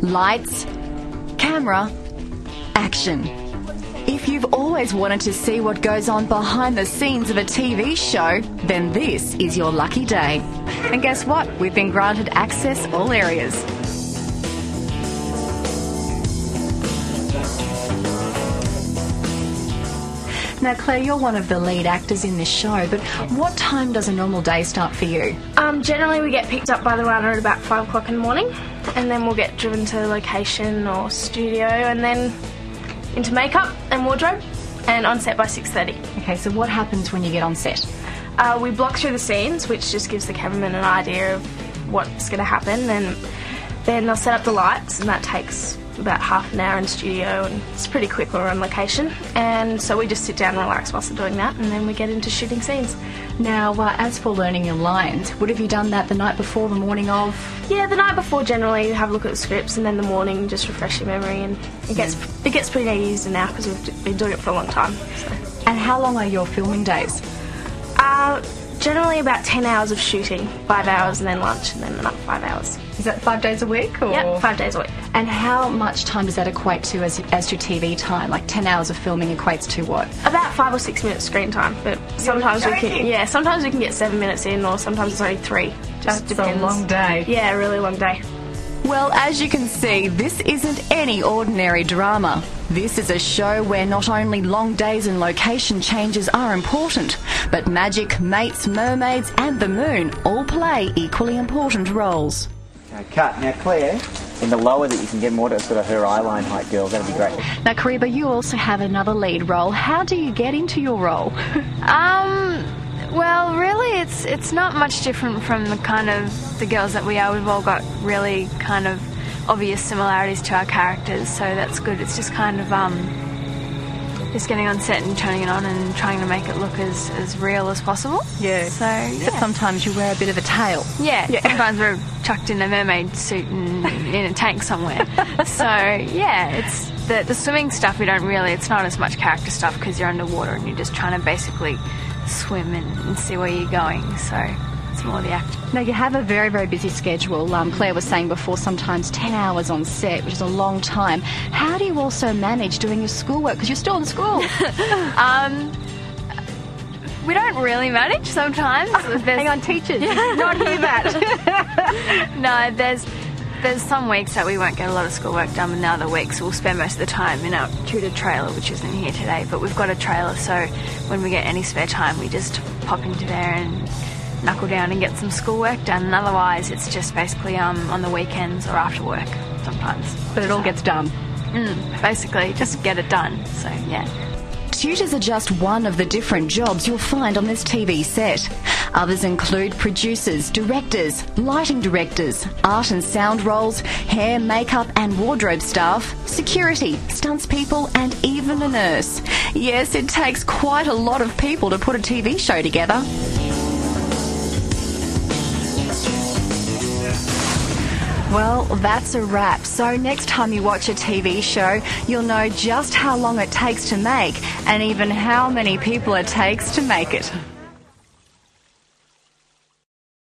Lights, camera, action. If you've always wanted to see what goes on behind the scenes of a TV show, then this is your lucky day. And guess what? We've been granted access all areas. Now, Claire, you're one of the lead actors in this show, but what time does a normal day start for you? Generally we get picked up by the runner at about 5 o'clock in the morning, and then we'll get driven to location or studio, and then into makeup and wardrobe, and on set by 6:30. Okay, so what happens when you get on set? We block through the scenes, which just gives the cameraman an idea of what's going to happen, and then they'll set up the lights, and that takes about half an hour in studio, and it's pretty quick when we're on location, and so we just sit down and relax whilst we're doing that, and then we get into shooting scenes. Now, as for learning your lines, would have you done that the night before, the morning of? Yeah, the night before generally you have a look at the scripts, and then the morning just refresh your memory, and it gets pretty easy now because we've been doing it for a long time. So. And how long are your filming days? Generally about 10 hours of shooting, 5 hours and then lunch, and then another 5 hours. Is that 5 days a week? Or? Yeah, 5 days a week. And how much time does that equate to as your TV time? Like 10 hours of filming equates to what? About 5 or 6 minutes screen time, but sometimes we can get 7 minutes in, or sometimes it's only 3. Just depends. A long day. Yeah, a really long day. Well, as you can see, this isn't any ordinary drama. This is a show where not only long days and location changes are important, but magic, mates, mermaids and the moon all play equally important roles. Okay, cut. Now, Claire, in the lower that you can get more to sort of her eyeline height, girls, that'd be great. Now, Kariba, you also have another lead role. How do you get into your role? Well, really, it's not much different from the girls that we are. We've all got really kind of obvious similarities to our characters, so that's good. It's just kind of just getting on set and turning it on and trying to make it look as real as possible. Yeah. So, yeah. But sometimes you wear a bit of a tail. Yeah. Sometimes we're chucked in a mermaid suit and in a tank somewhere. So, yeah, it's the swimming stuff. We don't really. It's not as much character stuff because you're underwater and you're just trying to basically swim and see where you're going, so it's more the act. Now, you have a very, very busy schedule. Claire was saying before, sometimes 10 hours on set, which is a long time. How do you also manage doing your schoolwork, because you're still in school? We don't really manage sometimes. Hang on, teachers, not hear that. No, there's some weeks that we won't get a lot of schoolwork done, and other weeks we'll spend most of the time in our tutored trailer, which isn't here today, but we've got a trailer, so when we get any spare time we just pop into there and knuckle down and get some schoolwork done, and otherwise it's just basically on the weekends or after work sometimes. But it all gets done. Basically, just get it done, so yeah. Tutors are just one of the different jobs you'll find on this TV set. Others include producers, directors, lighting directors, art and sound roles, hair, makeup and wardrobe staff, security, stunts people and even a nurse. Yes, it takes quite a lot of people to put a TV show together. Well, that's a wrap. So next time you watch a TV show, you'll know just how long it takes to make and even how many people it takes to make it.